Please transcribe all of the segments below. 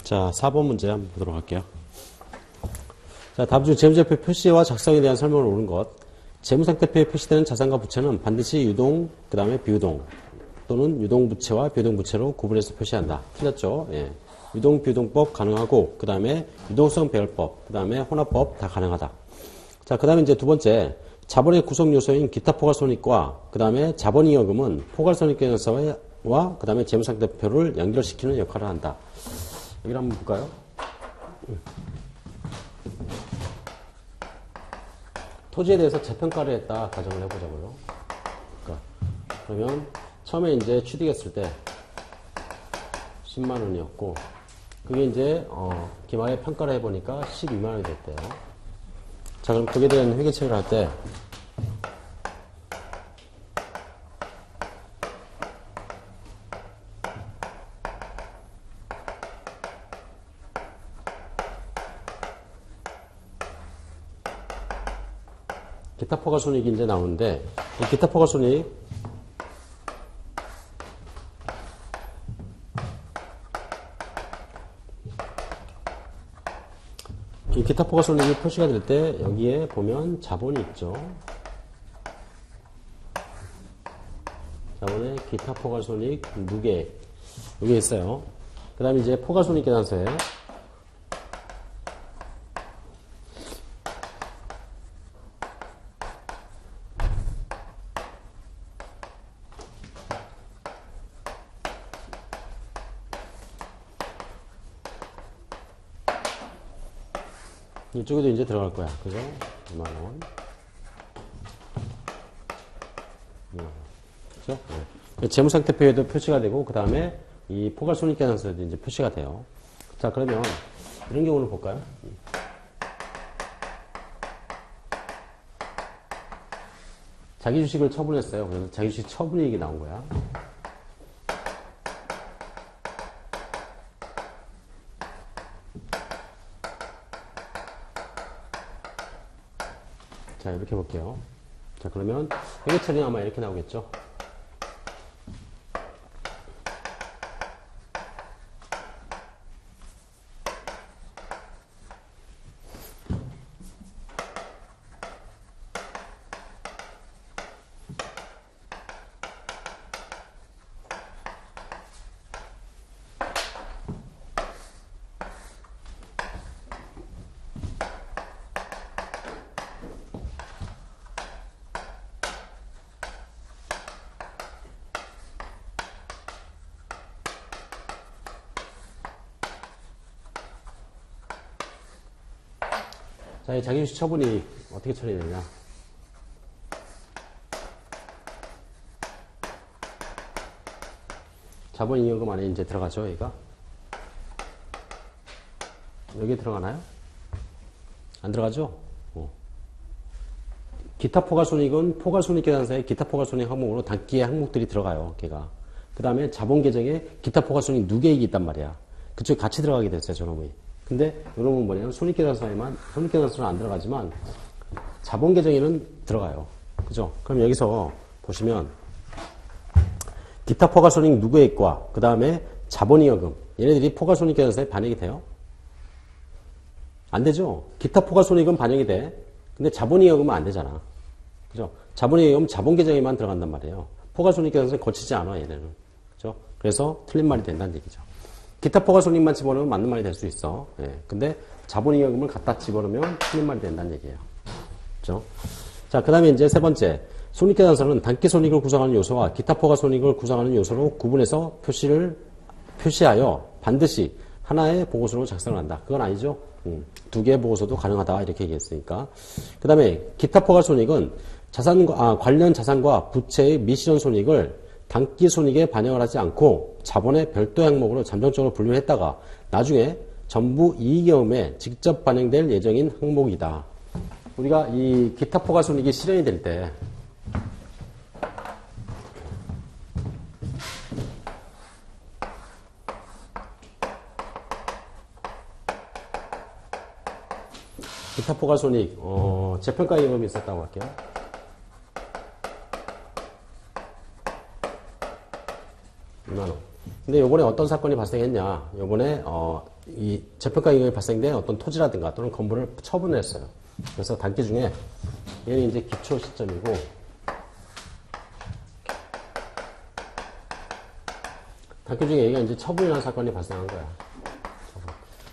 자, 4번 문제 한번 보도록 할게요. 자, 다음 중 재무제표 표시와 작성에 대한 설명을 옳은 것. 재무상태표에 표시되는 자산과 부채는 반드시 유동, 그 다음에 비유동, 또는 유동부채와 비유동부채로 구분해서 표시한다. 틀렸죠? 예. 유동, 비유동법 가능하고, 그 다음에 유동성 배열법, 그 다음에 혼합법 다 가능하다. 자, 그 다음에 이제 두 번째. 자본의 구성 요소인 기타 포괄손익과, 그 다음에 자본잉여금은 포괄손익계산서와, 그 다음에 재무상태표를 연결시키는 역할을 한다. 여기를 한번 볼까요? 토지에 대해서 재평가를 했다 가정을 해보자고요. 그러면 처음에 이제 취득했을 때 10만 원이었고 그게 이제 기말에 평가를 해보니까 12만 원이 됐대요. 자, 그럼 거기에 대한 회계처리를 할 때 기타 포괄손익이 이제 나오는데 이 기타 포괄손익 이 기타 포괄손익이 표시가 될 때 여기에 보면 자본이 있죠. 자본에 기타 포괄손익 누계 여기 있어요. 그 다음에 이제 포괄손익 계산서에 이쪽에도 이제 들어갈 거야. 그죠? 2만원. 그죠? 네. 재무상태표에도 표시가 되고, 그 다음에 이 포괄손익계산서에도 이제 표시가 돼요. 자, 그러면 이런 경우를 볼까요? 자기 주식을 처분했어요. 그래서 자기 주식 처분이익이 나온 거야. 자, 이렇게 볼게요. 자, 그러면 회계처리는 아마 이렇게 나오겠죠. 자, 이 자기주식 처분이 어떻게 처리되냐. 자본잉여금 안에 이제 들어가죠, 얘가. 여기에 들어가나요? 안 들어가죠? 기타 포괄손익은 포괄손익계산서에 기타 포괄손익 항목으로 단기의 항목들이 들어가요, 걔가. 그 다음에 자본계정에 기타 포괄손익 누계익이 있단 말이야. 그쪽에 같이 들어가게 됐어요, 저놈이. 근데 이놈은 뭐냐면 손익계산서는 안 들어가지만 자본계정에는 들어가요. 그죠? 그럼 여기서 보시면 기타 포괄손익 누계익과 그 다음에 자본잉여금 얘네들이 포괄손익계산서에 반영이 돼요? 안 되죠? 기타 포괄손익은 반영이 돼. 근데 자본잉여금은 안 되잖아. 그죠? 자본잉여금은 자본계정에만 들어간단 말이에요. 포괄손익계산서에 거치지 않아, 얘네는. 그죠? 그래서 틀린 말이 된다는 얘기죠. 기타 포괄손익만 집어넣으면 맞는 말이 될 수 있어. 예. 근데 자본잉여금을 갖다 집어넣으면 틀린 말이 된다는 얘기예요. 그죠? 자, 그 다음에 이제 세 번째. 손익계산서는 단기손익을 구성하는 요소와 기타 포괄손익을 구성하는 요소로 구분해서 표시하여 반드시 하나의 보고서로 작성을 한다. 그건 아니죠? 두 개의 보고서도 가능하다. 이렇게 얘기했으니까. 그 다음에 기타 포괄손익은 관련 자산과 부채의 미실현 손익을 단기 손익에 반영을 하지 않고 자본의 별도 항목으로 잠정적으로 분류했다가 나중에 전부 이익여금에 직접 반영될 예정인 항목이다. 우리가 이 기타 포괄손익이 실현이 될 때 기타 포괄손익 재평가잉여금이 있었다고 할게요. 근데 요번에 어떤 사건이 발생했냐. 요번에, 이 재평가 이익이 발생된 어떤 토지라든가 또는 건물을 처분을 했어요. 그래서 단기 중에 얘는 이제 기초 시점이고, 단기 중에 얘가 이제 처분이라는 사건이 발생한 거야.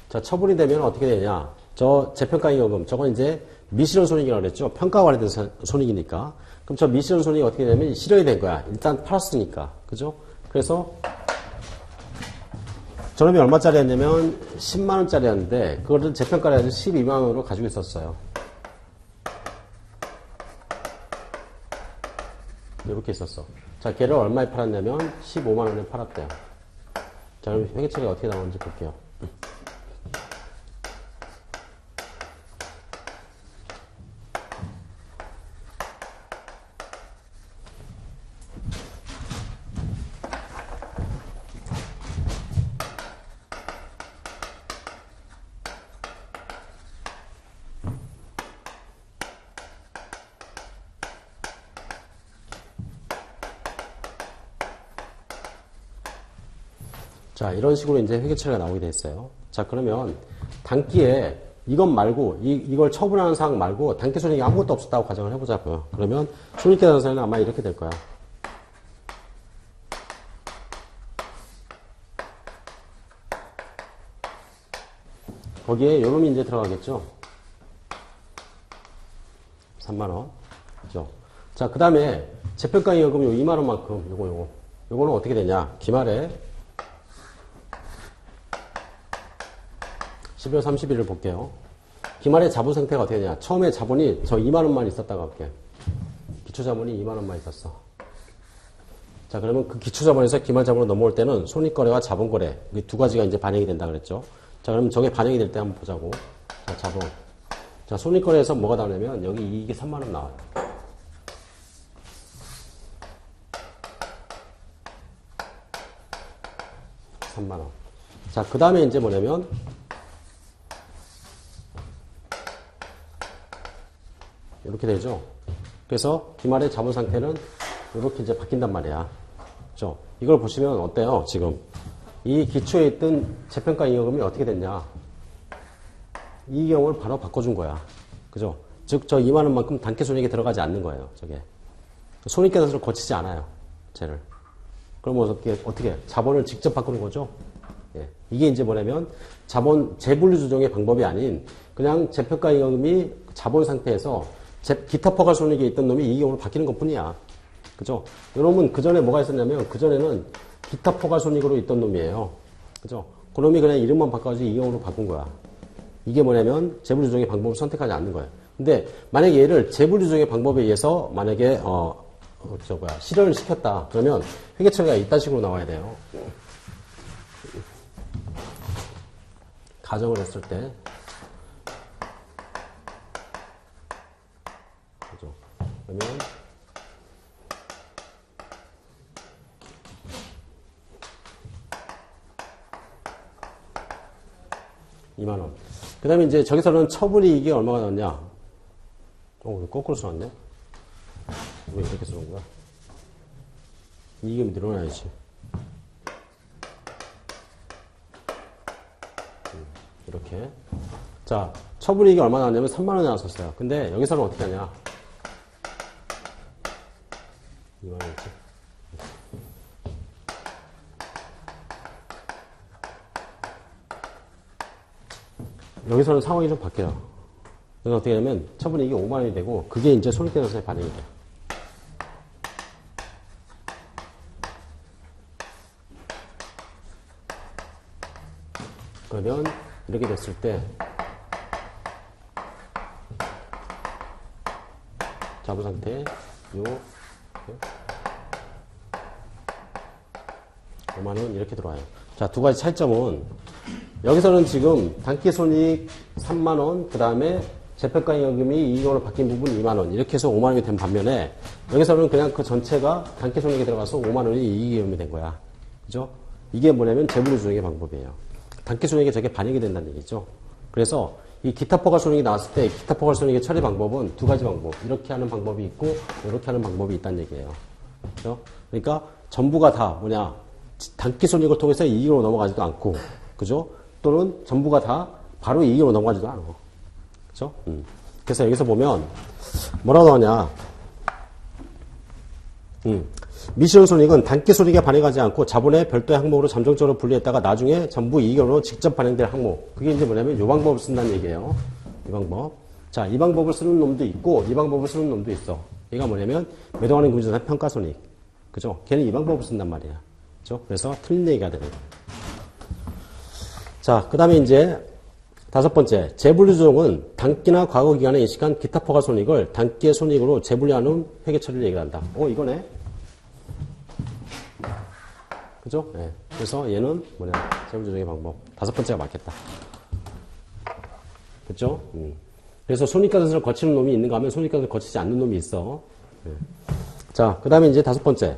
자, 처분이 되면 어떻게 되냐. 저 재평가 이익금, 저건 이제 미실현 손익이라고 그랬죠. 평가가 관련된 손익이니까. 그럼 저 미실현 손익이 어떻게 되냐면 실현이 된 거야. 일단 팔았으니까. 그죠? 그래서 저놈이 얼마짜리였냐면 10만원짜리였는데 그거를 재평가를 해서 12만원으로 가지고 있었어요. 이렇게 있었어. 자, 걔를 얼마에 팔았냐면 15만원에 팔았대요. 자, 그럼 회계처리가 어떻게 나오는지 볼게요. 자, 이런 식으로 이제 회계처리가 나오게 돼 있어요. 자, 그러면 단기에 이것 말고, 이걸 처분하는 사항 말고 단기 손익이 아무것도 없었다고 가정을 해보자고요. 그러면 손익계산서에는 아마 이렇게 될 거야. 거기에 요놈이 이제 들어가겠죠. 3만원. 그죠? 자, 그 다음에 재평가 이익금 요 2만원만큼, 요거는 어떻게 되냐. 기말에 12월 30일을 볼게요. 기말의 자본 상태가 어떻게 되냐. 처음에 자본이 저 2만원만 있었다고 할게. 기초자본이 2만원만 있었어. 자, 그러면 그 기초자본에서 기말 자본으로 넘어올 때는 손익거래와 자본거래, 이 두 가지가 이제 반영이 된다 그랬죠. 자, 그럼 저게 반영이 될 때 한번 보자고. 자, 자본. 자, 손익거래에서 뭐가 나오냐면 여기 이익이 3만원 나와요. 자, 그 다음에 이제 뭐냐면 이렇게 되죠. 그래서 기말의 자본 상태는 이렇게 이제 바뀐단 말이야. 그죠? 이걸 보시면 어때요? 지금 이 기초에 있던 재평가 잉여금이 어떻게 됐냐? 이 경우를 바로 바꿔준 거야. 그죠? 즉, 저 2만 원만큼 단기 손익에 들어가지 않는 거예요. 저게 손익계산서를 거치지 않아요. 쟤를. 그러면 어떻게 자본을 직접 바꾸는 거죠? 예. 이게 이제 뭐냐면 자본 재분류 조정의 방법이 아닌 그냥 재평가 잉여금이 자본 상태에서 기타 포괄 손익에 있던 놈이 이 경우로 바뀌는 것 뿐이야. 그죠? 이놈은 그 전에 뭐가 있었냐면 그 전에는 기타 포괄 손익으로 있던 놈이에요. 그죠? 그 놈이 그냥 이름만 바꿔가지고 이 경우로 바꾼 거야. 이게 뭐냐면 재분류 조정의 방법을 선택하지 않는 거예요. 근데 만약에 얘를 재분류 조정의 방법에 의해서 만약에 실현을 시켰다. 그러면 회계처리가 이딴 식으로 나와야 돼요. 가정을 했을 때. 그죠? 그러면 2만원. 그 다음에 이제 저기서는 처분이익이 얼마가 나왔냐? 왜 거꾸로 써놨네? 왜 이렇게 쓰는 거야? 이익이 늘어나야지. 이렇게. 자, 처분이익이 얼마 나왔냐면 3만원이 나왔었어요. 근데 여기서는 어떻게 하냐? 2만원이지. 여기서는 상황이 좀 바뀌어요. 그래서 어떻게 하냐면 처분이익이 5만원이 되고 그게 이제 손익계산서에 반영이 돼요. 그러면 이렇게 됐을 때 자본상태 요 5만원 이렇게 들어와요. 자, 두 가지 차이점은 여기서는 지금 단기손익 3만원, 그 다음에 재평가잉여금이 이익으로 바뀐 부분 2만원, 이렇게 해서 5만원이 된 반면에, 여기서는 그냥 그 전체가 단기손익에 들어가서 5만원이 이익이익이 된 거야. 그죠? 이게 뭐냐면 재분류 조정의 방법이에요. 단기손익에 저게 반영이 된다는 얘기죠. 그래서 이 기타 포괄손익이 나왔을 때, 기타 포괄손익의 처리 방법은 두 가지 방법. 이렇게 하는 방법이 있고, 이렇게 하는 방법이 있다는 얘기예요. 그죠? 그러니까 전부가 다 뭐냐, 단기 손익을 통해서 이익으로 넘어가지도 않고, 그죠? 또는 전부가 다 바로 이익으로 넘어가지도 않아. 그죠? 그래서 여기서 보면, 뭐라고 나오냐. 미시론 손익은 단기 손익에 반영하지 않고 자본의 별도의 항목으로 잠정적으로 분리했다가 나중에 전부 이익으로 직접 반영될 항목. 그게 이제 뭐냐면 이 방법을 쓴다는 얘기예요. 이 방법. 자, 이 방법을 쓰는 놈도 있고 이 방법을 쓰는 놈도 있어. 얘가 뭐냐면 매도하는 금융자산 평가 손익. 그죠? 걔는 이 방법을 쓴단 말이야. 그죠? 그래서 틀린 얘기가 되는 거야. 자, 그 다음에 이제 다섯 번째, 재분류조정은 단기나 과거 기간에 인식한 기타 포괄 손익을 단기의 손익으로 재분류하는 회계 처리를 얘기한다. 이거네. 그죠? 네. 그래서 얘는 뭐냐, 재분류조정의 방법. 다섯 번째가 맞겠다. 그죠? 그래서 손익과세를 거치는 놈이 있는가 하면 손익과세를 거치지 않는 놈이 있어. 네. 자, 그 다음에 이제 다섯 번째.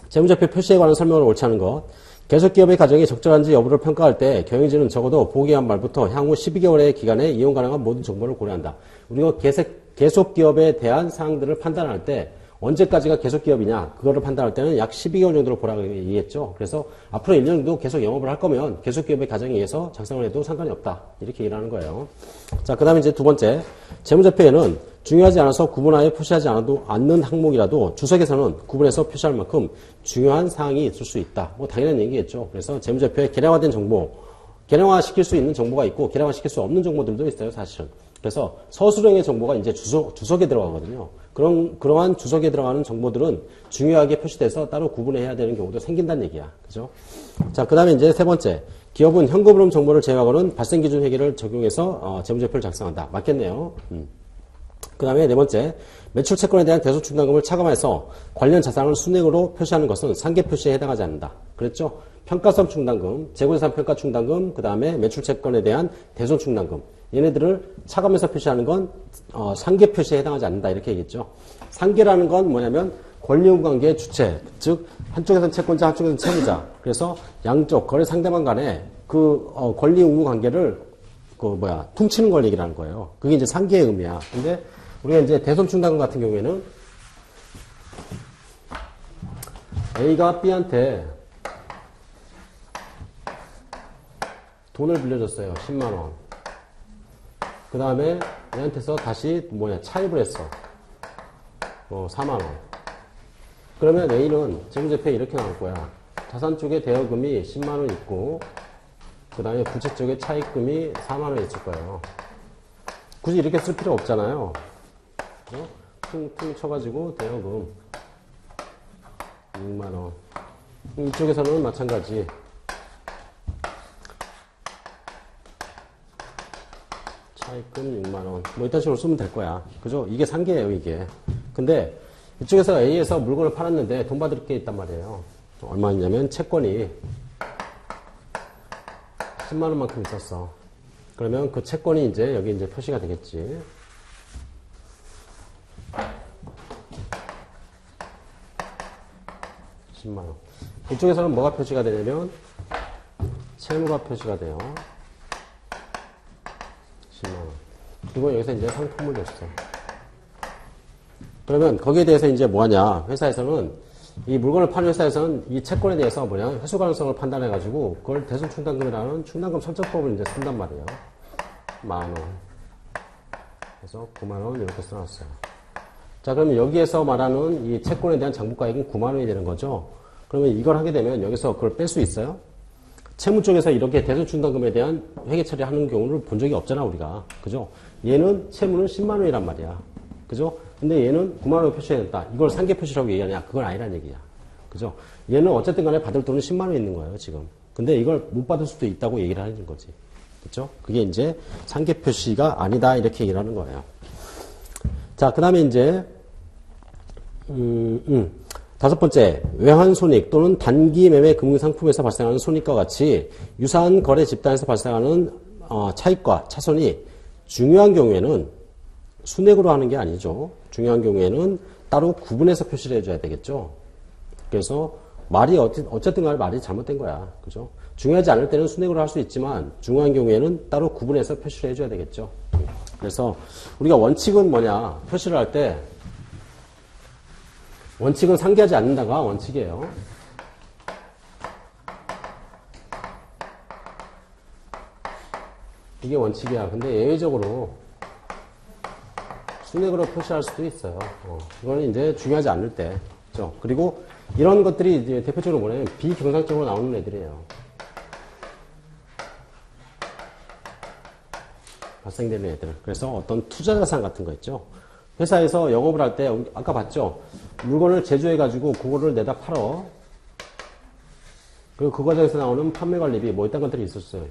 재무제표 표시에 관한 설명을 옳지 않은 것. 계속기업의 가정이 적절한지 여부를 평가할 때 경영진은 적어도 보기한 말부터 향후 12개월의 기간에 이용 가능한 모든 정보를 고려한다. 우리가 계속기업에 대한 사항들을 판단할 때 언제까지가 계속기업이냐 그거를 판단할 때는 약 12개월 정도로 보라고 얘기했죠. 그래서 앞으로 1년 정도 계속 영업을 할 거면 계속기업의 가정에 의해서 작성을 해도 상관이 없다. 이렇게 얘기를 하는 거예요. 자, 그 다음에 이제 두 번째. 재무제표에는 중요하지 않아서 구분하여 표시하지 않는 항목이라도 주석에서는 구분해서 표시할 만큼 중요한 사항이 있을 수 있다. 뭐 당연한 얘기겠죠. 그래서 재무제표에 계량화된 정보, 계량화시킬 수 있는 정보가 있고 계량화시킬 수 없는 정보들도 있어요, 사실은. 그래서 서술형의 정보가 이제 주석에 들어가거든요. 그러한 주석에 들어가는 정보들은 중요하게 표시돼서 따로 구분해야 되는 경우도 생긴다는 얘기야. 그죠? 자, 그 다음에 이제 세 번째. 기업은 현금 흐름 정보를 제외하고는 발생기준 회계를 적용해서 재무제표를 작성한다. 맞겠네요. 그 다음에 네 번째, 매출 채권에 대한 대소충당금을 차감해서 관련 자산을 순액으로 표시하는 것은 상계 표시에 해당하지 않는다. 그랬죠? 평가성 충당금, 재고자산 평가 충당금, 그 다음에 매출 채권에 대한 대손 충당금. 얘네들을 차감해서 표시하는 건 상계 표시에 해당하지 않는다. 이렇게 얘기했죠. 상계라는 건 뭐냐면 권리의무 관계의 주체, 즉 한쪽에서는 채권자, 한쪽에서는 채무자. 그래서 양쪽 거래 상대방 간에 그 권리의무 관계를 퉁치는 걸 얘기를 하는 거예요. 그게 이제 상계의 의미야. 근데 우리가 이제 대손충당금 같은 경우에는 A가 B한테 돈을 빌려줬어요. 10만원. 그 다음에 얘한테서 다시 차입을 했어. 4만원. 그러면 A는 재무제표에 이렇게 나올 거야. 자산 쪽에 대여금이 10만원 있고, 그 다음에 부채 쪽에 차입금이 4만원 있을 거예요. 굳이 이렇게 쓸 필요 없잖아요. 퉁퉁 쳐가지고 대여금 6만원. 이쪽에서는 마찬가지. 차입금 6만원. 이딴 식으로 쓰면 될 거야. 그죠? 이게 상계예요, 이게. 근데 이쪽에서 A에서 물건을 팔았는데 돈 받을 게 있단 말이에요. 얼마였냐면 채권이 10만원만큼 있었어. 그러면 그 채권이 이제 여기 이제 표시가 되겠지. 10만원. 이쪽에서는 뭐가 표시가 되냐면 채무가 표시가 돼요. 10만원. 그리고 여기서 이제 상품을 줬어. 그러면 거기에 대해서 이제 뭐하냐. 회사에서는 이 물건을 파는 회사에서는 이 채권에 대해서 회수 가능성을 판단해가지고 그걸 대손충당금이라는 충당금 설정법을 이제 쓴단 말이에요. 만원. 그래서 9만원 이렇게 써놨어요. 자, 그러면 여기에서 말하는 이 채권에 대한 장부가액은 9만원이 되는 거죠. 그러면 이걸 하게 되면 여기서 그걸 뺄 수 있어요? 채무 쪽에서 이렇게 대손충당금에 대한 회계 처리하는 경우를 본 적이 없잖아, 우리가. 그죠? 얘는 채무는 10만원이란 말이야. 그죠? 근데 얘는 9만원 표시해냈다. 이걸 상계 표시라고 얘기하냐? 그건 아니란 얘기야. 그죠? 얘는 어쨌든 간에 받을 돈은 10만원 있는 거예요, 지금. 근데 이걸 못 받을 수도 있다고 얘기를 하는 거지. 그죠? 그게 이제 상계 표시가 아니다, 이렇게 얘기를 하는 거예요. 자, 그 다음에 이제, 다섯 번째, 외환 손익 또는 단기 매매 금융상품에서 발생하는 손익과 같이 유사한 거래 집단에서 발생하는 차익과 차손이 중요한 경우에는 순액으로 하는 게 아니죠. 중요한 경우에는 따로 구분해서 표시를 해줘야 되겠죠. 그래서 말이 어쨌든 간에 말이 잘못된 거야. 그죠? 중요하지 않을 때는 순액으로 할 수 있지만 중요한 경우에는 따로 구분해서 표시를 해줘야 되겠죠. 그래서 우리가 원칙은 뭐냐, 표시를 할 때 원칙은 상기하지 않는다가 원칙이에요. 이게 원칙이야. 근데 예외적으로 순액으로 표시할 수도 있어요. 이거는 이제 중요하지 않을 때. 그죠? 그리고 이런 것들이 이제 대표적으로 뭐냐면 비경상적으로 나오는 애들이에요. 발생되는 애들. 그래서 어떤 투자자산 같은 거 있죠. 회사에서 영업을 할 때, 아까 봤죠? 물건을 제조해가지고 그거를 내다 팔어. 그리고 그 과정에서 나오는 판매관리비, 뭐 이딴 것들이 있었어요.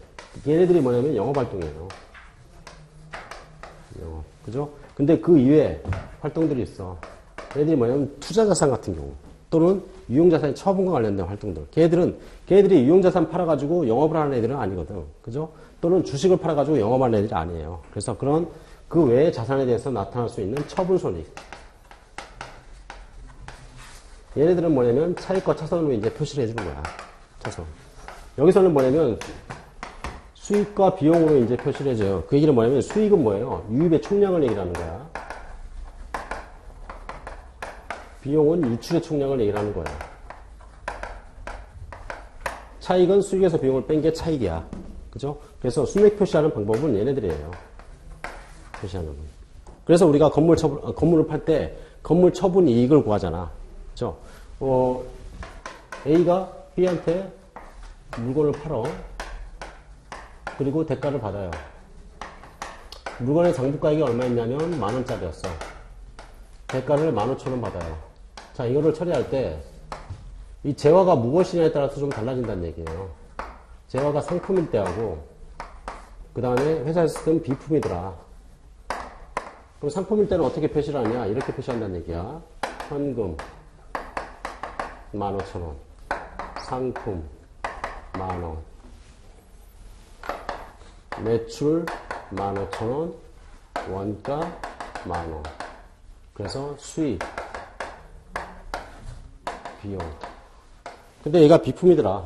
얘네들이 뭐냐면 영업활동이에요. 그죠? 근데 그 이외에 활동들이 있어. 얘네들이 뭐냐면 투자자산 같은 경우. 또는 유용자산의 처분과 관련된 활동들. 걔네들이 유용자산 팔아가지고 영업을 하는 애들은 아니거든. 그죠? 또는 주식을 팔아가지고 영업하는 애들이 아니에요. 그래서 그런 그 외의 자산에 대해서 나타날 수 있는 처분손익. 얘네들은 뭐냐면 차익과 차손으로 이제 표시를 해주는 거야. 차손. 여기서는 뭐냐면 수익과 비용으로 이제 표시를 해줘요. 그 얘기는 뭐냐면 수익은 뭐예요? 유입의 총량을 얘기하는 거야. 비용은 유출의 총량을 얘기하는 거야. 차익은 수익에서 비용을 뺀 게 차익이야. 그죠? 그래서 순액 표시하는 방법은 얘네들이에요. 표시하는 건. 그래서 우리가 건물을 팔 때 건물 처분 이익을 구하잖아. 그죠? A가 B한테 물건을 팔어. 그리고 대가를 받아요. 물건의 장부가액이 얼마였냐면 10,000원짜리였어. 대가를 15,000원 받아요. 자, 이거를 처리할 때 이 재화가 무엇이냐에 따라서 좀 달라진다는 얘기예요. 재화가 상품일 때하고 그 다음에 회사에서 쓰던 비품이더라. 그럼 상품일 때는 어떻게 표시를 하냐? 이렇게 표시한다는 얘기야. 현금 15,000원, 상품 10,000원, 매출 15,000원, 원가 10,000원. 그래서 수익, 비용. 근데 얘가 비품이더라.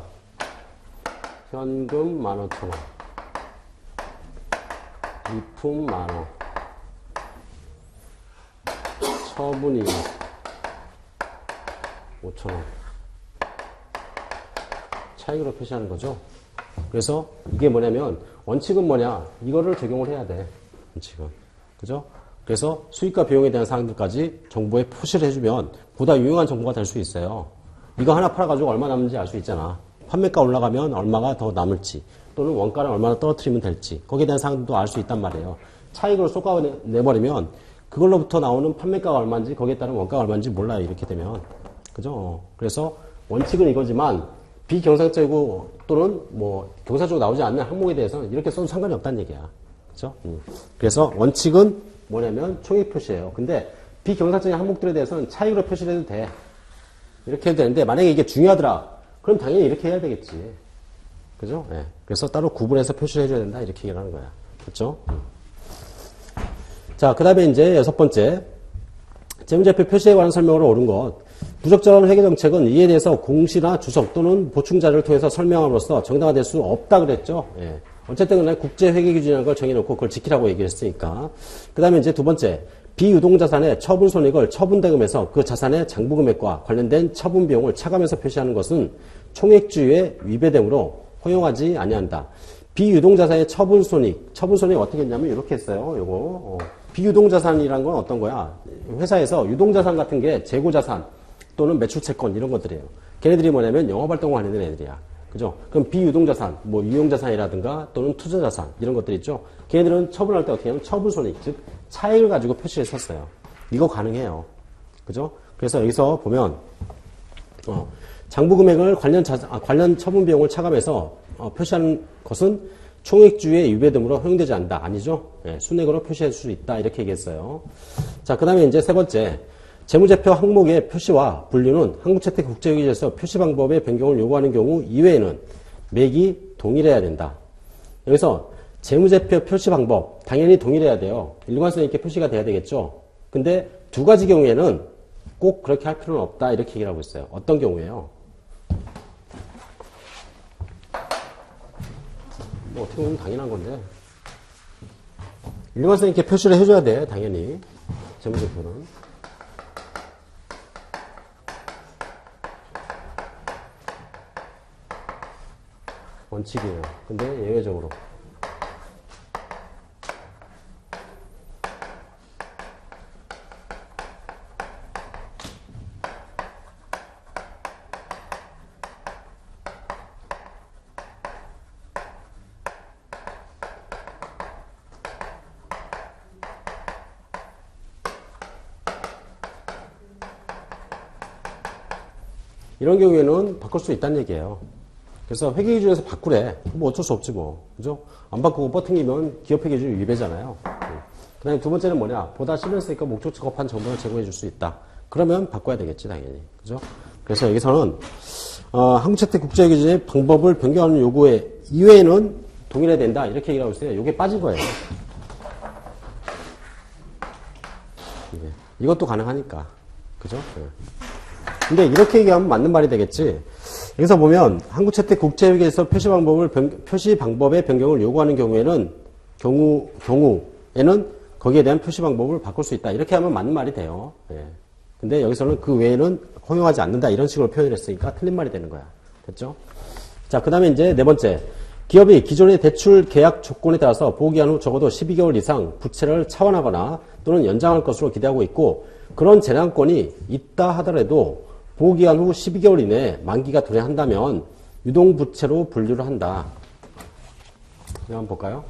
현금 15,000원, 비품 10,000원, 처분이익 5,000원. 차익으로 표시하는 거죠. 그래서 이게 뭐냐면 원칙은 뭐냐? 이거를 적용을 해야 돼. 원칙은. 그죠? 그래서 수익과 비용에 대한 사항들까지 정보에 표시를 해주면 보다 유용한 정보가 될 수 있어요. 이거 하나 팔아가지고 얼마 남는지 알 수 있잖아. 판매가 올라가면 얼마가 더 남을지 또는 원가를 얼마나 떨어뜨리면 될지 거기에 대한 사항도 알 수 있단 말이에요. 차익으로 쏟아내버리면 그걸로부터 나오는 판매가가 얼마인지 거기에 따른 원가가 얼마인지 몰라요. 이렇게 되면. 그죠? 그래서 원칙은 이거지만 비경상적이고 또는 뭐 경상적으로 나오지 않는 항목에 대해서는 이렇게 써도 상관이 없다는 얘기야. 그죠? 그래서 원칙은 뭐냐면 총액 표시예요. 근데 비경상적인 항목들에 대해서는 차익으로 표시를 해도 돼. 이렇게 해도 되는데 만약에 이게 중요하더라. 그럼 당연히 이렇게 해야 되겠지. 그죠? 네. 그래서 따로 구분해서 표시를 해줘야 된다. 이렇게 얘기를 하는 거야. 그렇죠? 자, 그 다음에 이제 6번째. 재무제표 표시에 관한 설명으로 옳은 것. 부적절한 회계정책은 이에 대해서 공시나 주석 또는 보충자료를 통해서 설명함으로써 정당화될 수 없다 그랬죠. 예. 어쨌든 간에 국제회계기준이라는 걸 정해놓고 그걸 지키라고 얘기를 했으니까. 그 다음에 이제 2번째. 비유동자산의 처분손익을 처분대금에서 그 자산의 장부금액과 관련된 처분비용을 차감해서 표시하는 것은 총액주의에 위배되므로 허용하지 아니한다. 비유동자산의 처분손익 어떻게 했냐면 이렇게 했어요. 요거 비유동자산이란 건 어떤 거야? 회사에서 유동자산 같은 게 재고자산 또는 매출채권 이런 것들이에요. 걔네들이 뭐냐면 영업활동을 하는 애들이야. 그죠? 그럼 비유동자산, 뭐 유용자산이라든가 또는 투자자산 이런 것들 있죠. 걔네들은 처분할 때 어떻게 하냐면 처분손익, 즉 차익을 가지고 표시를 썼어요. 이거 가능해요. 그죠? 그래서 여기서 보면 장부금액을 관련 처분 비용을 차감해서 표시하는 것은 총액주의에 위배됨으로 허용되지 않는다. 아니죠? 네, 순액으로 표시할 수 있다. 이렇게 얘기했어요. 자, 그 다음에 이제 3번째. 재무제표 항목의 표시와 분류는 한국채택국제회계에서 표시 방법의 변경을 요구하는 경우 이외에는 맥이 동일해야 된다. 여기서 재무제표 표시 방법 당연히 동일해야 돼요. 일관성 있게 표시가 돼야 되겠죠. 근데 두 가지 경우에는 꼭 그렇게 할 필요는 없다. 이렇게 얘기를 하고 있어요. 어떤 경우에요? 뭐 어떻게 보면 당연한 건데 일관성 있게 표시를 해줘야 돼. 당연히 재무제표는. 원칙이에요. 근데 예외적으로 이런 경우에는 바꿀 수 있다는 얘기예요. 그래서 회계 기준에서 바꾸래. 뭐 어쩔 수 없지 뭐. 그죠? 안 바꾸고 버팅기면 기업 회계 기준 위배잖아요. 그 다음에 두 번째는 뭐냐. 보다 신뢰했으니까 목적 적합한 정보를 제공해 줄 수 있다. 그러면 바꿔야 되겠지, 당연히. 그죠? 그래서 여기서는, 한국채택 국제기준의 방법을 변경하는 요구에 이외에는 동일해야 된다. 이렇게 얘기하고 있어요. 이게 빠진 거예요. 이것도 가능하니까. 그죠? 근데 이렇게 얘기하면 맞는 말이 되겠지. 여기서 보면 한국채택 국제회계에서 표시 방법의 변경을 요구하는 경우에는 거기에 대한 표시 방법을 바꿀 수 있다. 이렇게 하면 맞는 말이 돼요. 예. 근데 여기서는 그 외에는 허용하지 않는다. 이런 식으로 표현을 했으니까 틀린 말이 되는 거야. 됐죠? 자, 그 다음에 이제 네 번째. 기업이 기존의 대출 계약 조건에 따라서 보호기한 후 적어도 12개월 이상 부채를 차환하거나 또는 연장할 것으로 기대하고 있고 그런 재량권이 있다 하더라도 보호기한 후 12개월 이내에 만기가 도래한다면 유동부채로 분류를 한다. 한번 볼까요?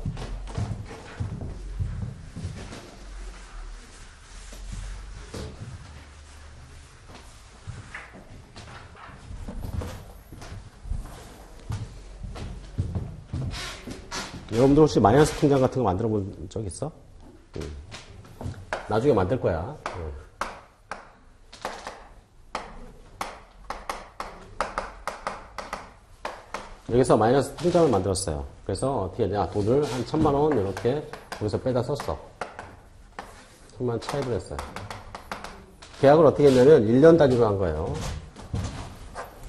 여러분들 혹시 마이너스 통장 같은 거 만들어 본 적 있어? 나중에 만들 거야. 여기서 마이너스 통장을 만들었어요. 그래서 어떻게 했냐. 돈을 한 1,000만 원 이렇게 거기서 빼다 썼어. 1,000만 원 차입을 했어요. 계약을 어떻게 했냐면 1년 단위로 한 거예요.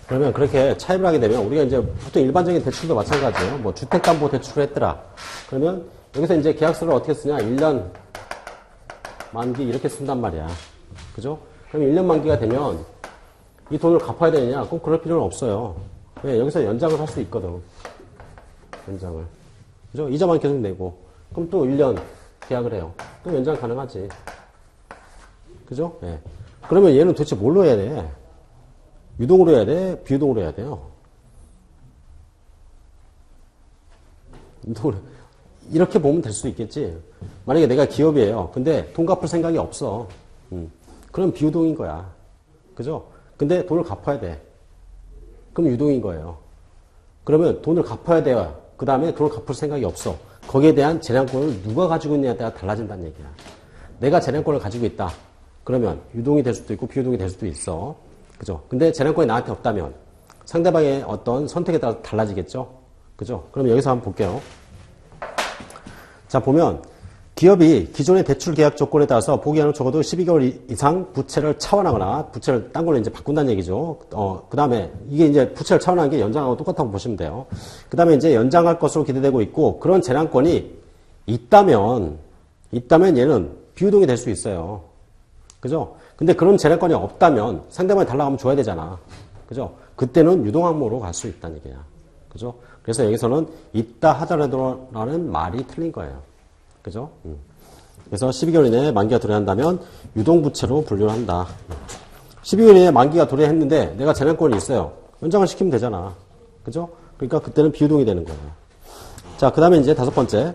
그러면 그렇게 차입을 하게 되면 우리가 이제 보통 일반적인 대출도 마찬가지예요. 뭐 주택담보대출을 했더라. 그러면 여기서 이제 계약서를 어떻게 쓰냐. 1년 만기 이렇게 쓴단 말이야. 그죠? 그럼 1년 만기가 되면 이 돈을 갚아야 되느냐? 꼭 그럴 필요는 없어요. 왜? 여기서 연장을 할 수 있거든. 연장을. 그죠? 이자만 계속 내고. 그럼 또 1년 계약을 해요. 또 연장 가능하지. 그죠? 예. 그러면 얘는 도대체 뭘로 해야 돼? 유동으로 해야 돼? 비유동으로 해야 돼요? 유동으로. 이렇게 보면 될 수 있겠지. 만약에 내가 기업이에요. 근데 돈 갚을 생각이 없어. 그럼 비유동인 거야. 그죠? 근데 돈을 갚아야 돼. 그럼 유동인 거예요. 그러면 돈을 갚아야 돼요. 그 다음에 돈을 갚을 생각이 없어. 거기에 대한 재량권을 누가 가지고 있느냐에 따라 달라진다는 얘기야. 내가 재량권을 가지고 있다. 그러면 유동이 될 수도 있고 비유동이 될 수도 있어. 그죠? 근데 재량권이 나한테 없다면 상대방의 어떤 선택에 따라 달라지겠죠? 그죠? 그럼 여기서 한번 볼게요. 자, 보면 기업이 기존의 대출 계약 조건에 따라서 보기에는 적어도 12개월 이상 부채를 차환하거나 부채를 딴 걸로 이제 바꾼다는 얘기죠. 그 다음에 이게 이제 부채를 차환하는 게 연장하고 똑같다고 보시면 돼요. 그 다음에 이제 연장할 것으로 기대되고 있고 그런 재량권이 있다면 얘는 비유동이 될 수 있어요. 그죠? 근데 그런 재량권이 없다면 상대방이 달라가면 줘야 되잖아. 그죠? 그때는 유동항목으로 갈 수 있다는 얘기야. 그죠? 그래서 여기서는 있다 하더라도라는 말이 틀린 거예요. 그죠? 그래서 12개월 이내에 만기가 도래한다면 유동부채로 분류를 한다. 12개월 이내에 만기가 도래했는데 내가 재량권이 있어요. 연장을 시키면 되잖아. 그죠? 그러니까 그때는 비유동이 되는 거예요. 자, 그 다음에 이제 다섯 번째.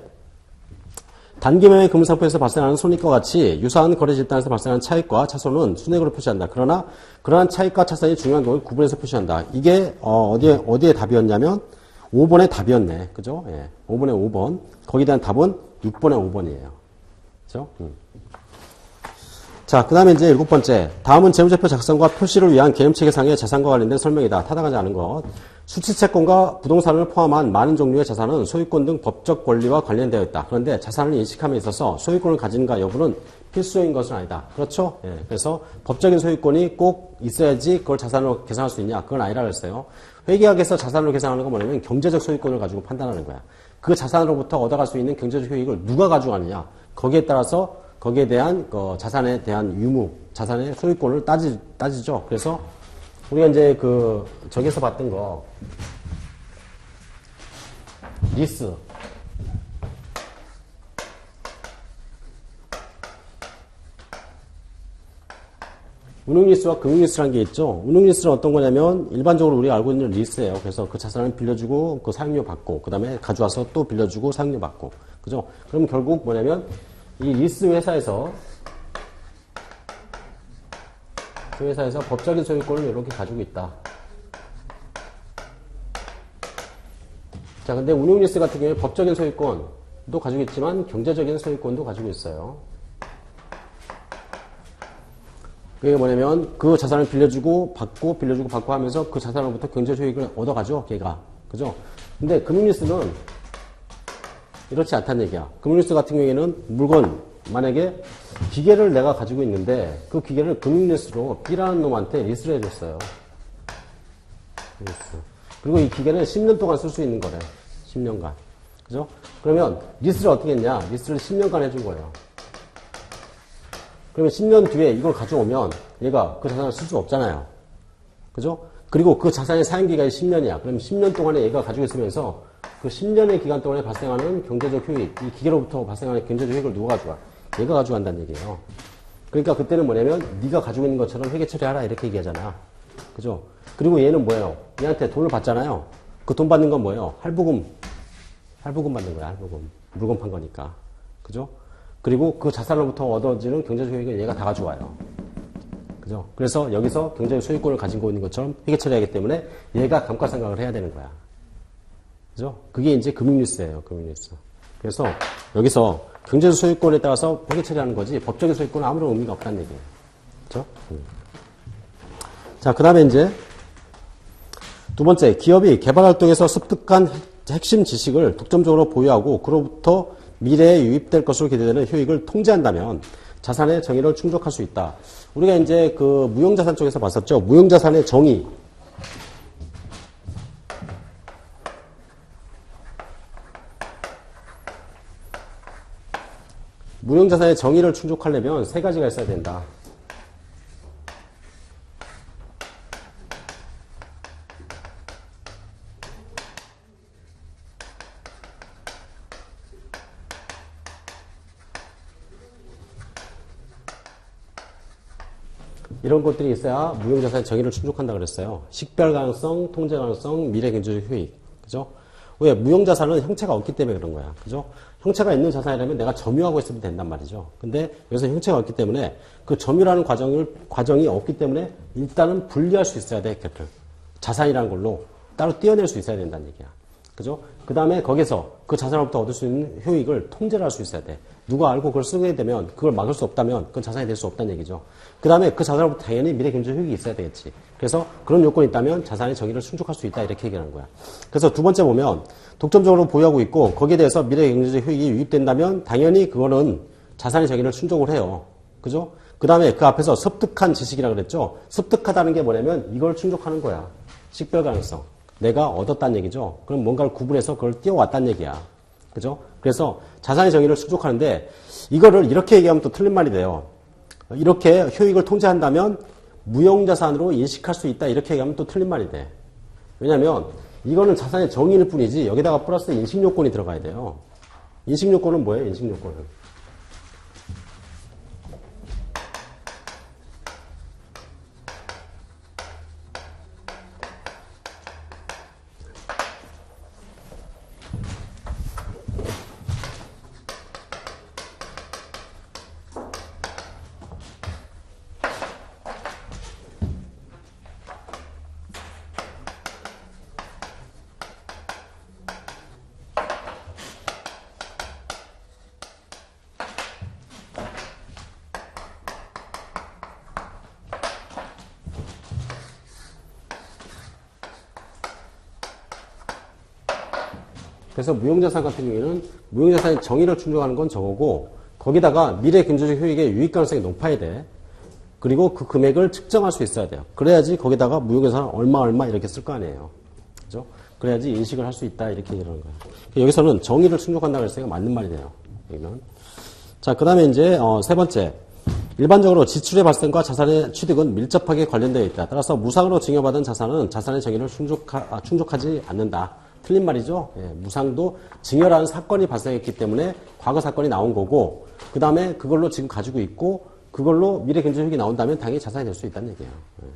단기매매 금융상품에서 발생하는 손익과 같이 유사한 거래 집단에서 발생하는 차익과 차손은 순액으로 표시한다. 그러나 그러한 차익과 차손이 중요한 경우에 구분해서 표시한다. 이게 어디에 답이었냐면 5번의 답이었네. 그죠? 예. 5번의 5번. 거기에 대한 답은 6번의 5번이에요. 그죠? 자, 그 다음에 이제 일곱 번째. 다음은 재무제표 작성과 표시를 위한 개념체계상의 자산과 관련된 설명이다. 타당하지 않은 것. 수취채권과 부동산을 포함한 많은 종류의 자산은 소유권 등 법적 권리와 관련되어 있다. 그런데 자산을 인식함에 있어서 소유권을 가진가 여부는 필수적인 것은 아니다. 그렇죠? 예. 그래서 법적인 소유권이 꼭 있어야지 그걸 자산으로 계산할 수 있냐? 그건 아니라 그랬어요. 회계학에서 자산으로 계산하는 건 뭐냐면 경제적 소유권을 가지고 판단하는 거야. 그 자산으로부터 얻어갈 수 있는 경제적 효익을 누가 가져가느냐? 거기에 따라서 거기에 대한 자산에 대한 유무, 자산의 소유권을 따지죠. 그래서 우리가 이제 저기서 봤던 거 리스, 운용리스와 금융리스라는 게 있죠. 운용리스는 어떤 거냐면 일반적으로 우리가 알고 있는 리스예요. 그래서 그 자산을 빌려주고 그 사용료 받고 그 다음에 가져와서 또 빌려주고 사용료 받고, 그죠? 그럼 결국 뭐냐면 이 리스 회사에서 그 회사에서 법적인 소유권을 이렇게 가지고 있다. 자, 근데 운용리스 같은 경우에 법적인 소유권도 가지고 있지만 경제적인 소유권도 가지고 있어요. 그게 뭐냐면 그 자산을 빌려주고 받고 하면서 그 자산으로부터 경제 소유익을 얻어가죠, 걔가. 그죠? 근데 금융리스는 이렇지 않다는 얘기야. 금융리스 같은 경우에는 물건, 만약에 기계를 내가 가지고 있는데 그 기계를 금융리스로 B라는 놈한테 리스를 해줬어요. 리스. 그리고 이 기계는 10년 동안 쓸 수 있는 거래. 10년간. 그죠? 그러면 리스를 어떻게 했냐? 리스를 10년간 해준 거예요. 그러면 10년 뒤에 이걸 가져오면 얘가 그 자산을 쓸 수 없잖아요. 그죠? 그리고 그 자산의 사용기간이 10년이야. 그럼 10년 동안에 얘가 가지고 있으면서 그 10년의 기간 동안에 발생하는 경제적 효익, 이 기계로부터 발생하는 경제적 효익을 누가 가져가? 얘가 가져간다는 얘기예요. 그러니까 그때는 뭐냐면 네가 가지고 있는 것처럼 회계 처리하라 이렇게 얘기하잖아. 그죠? 그리고 얘는 뭐예요? 얘한테 돈을 받잖아요. 그 돈 받는 건 뭐예요? 할부금 받는 거야, 할부금. 물건 판 거니까. 그죠? 그리고 그 자산으로부터 얻어지는 경제적 효익을 얘가 다 가져와요. 그죠? 그래서 여기서 경제적 소유권을 가지고 있는 것처럼 회계 처리하기 때문에 얘가 감가상각을 해야 되는 거야. 그죠? 그게 이제 금융리스예요, 금융리스. 그래서 여기서 경제적 소유권에 따라서 회계 처리하는 거지 법적인 소유권은 아무런 의미가 없다는 얘기예요. 그죠? 자, 그 다음에 이제 두 번째, 기업이 개발활동에서 습득한 핵심 지식을 독점적으로 보유하고 그로부터 미래에 유입될 것으로 기대되는 효익을 통제한다면 자산의 정의를 충족할 수 있다. 우리가 이제 그 무형자산 쪽에서 봤었죠. 무형자산의 정의. 무형자산의 정의를 충족하려면 세 가지가 있어야 된다. 이런 것들이 있어야 무형자산의 정의를 충족한다 그랬어요. 식별 가능성, 통제 가능성, 미래 경제적 효익. 그죠? 왜? 무형자산은 형체가 없기 때문에 그런 거야. 그죠? 형체가 있는 자산이라면 내가 점유하고 있으면 된단 말이죠. 근데 여기서 형체가 없기 때문에 그 점유라는 과정이 없기 때문에 일단은 분리할 수 있어야 돼, 곁을. 자산이라는 걸로 따로 떼어낼 수 있어야 된다는 얘기야. 그죠? 그 다음에 거기서 그 자산으로부터 얻을 수 있는 효익을 통제를 할 수 있어야 돼. 누가 알고 그걸 쓰게 되면 그걸 막을 수 없다면 그건 자산이 될 수 없다는 얘기죠. 그 다음에 그 자산으로부터 당연히 미래 경제 효익이 있어야 되겠지. 그래서 그런 요건이 있다면 자산의 정의를 충족할 수 있다 이렇게 얘기하는 거야. 그래서 두 번째 보면 독점적으로 보유하고 있고 거기에 대해서 미래 경제적 효익이 유입된다면 당연히 그거는 자산의 정의를 충족을 해요. 그죠? 그 다음에 그 앞에서 습득한 지식이라고 그랬죠. 습득하다는 게 뭐냐면 이걸 충족하는 거야. 식별 가능성. 내가 얻었다는 얘기죠. 그럼 뭔가를 구분해서 그걸 띄워왔다는 얘기야. 그죠? 그래서 자산의 정의를 충족하는데 이거를 이렇게 얘기하면 또 틀린 말이 돼요. 이렇게 효익을 통제한다면 무형자산으로 인식할 수 있다 이렇게 얘기하면 또 틀린 말이 돼. 왜냐면 이거는 자산의 정의일 뿐이지 여기다가 플러스 인식요건이 들어가야 돼요. 인식요건은 뭐예요? 인식요건은. 그래서 무형자산 같은 경우에는 무형자산의 정의를 충족하는 건 저거고 거기다가 미래 경제적 효익의 유익 가능성이 높아야 돼. 그리고 그 금액을 측정할 수 있어야 돼요. 그래야지 거기다가 무형자산 얼마 이렇게 쓸 거 아니에요. 그죠? 그래야지 인식을 할 수 있다 이렇게 얘기하는 거예요. 여기서는 정의를 충족한다고 했으니까 맞는 말이 돼요. 여기는. 자, 그 다음에 이제 세 번째. 일반적으로 지출의 발생과 자산의 취득은 밀접하게 관련되어 있다. 따라서 무상으로 증여받은 자산은 자산의 정의를 충족하지 않는다. 틀린 말이죠. 예, 무상도 증여라는 사건이 발생했기 때문에 과거 사건이 나온 거고 그 다음에 그걸로 지금 가지고 있고 그걸로 미래 경제 효익이 나온다면 당연히 자산이 될 수 있다는 얘기예요. 예.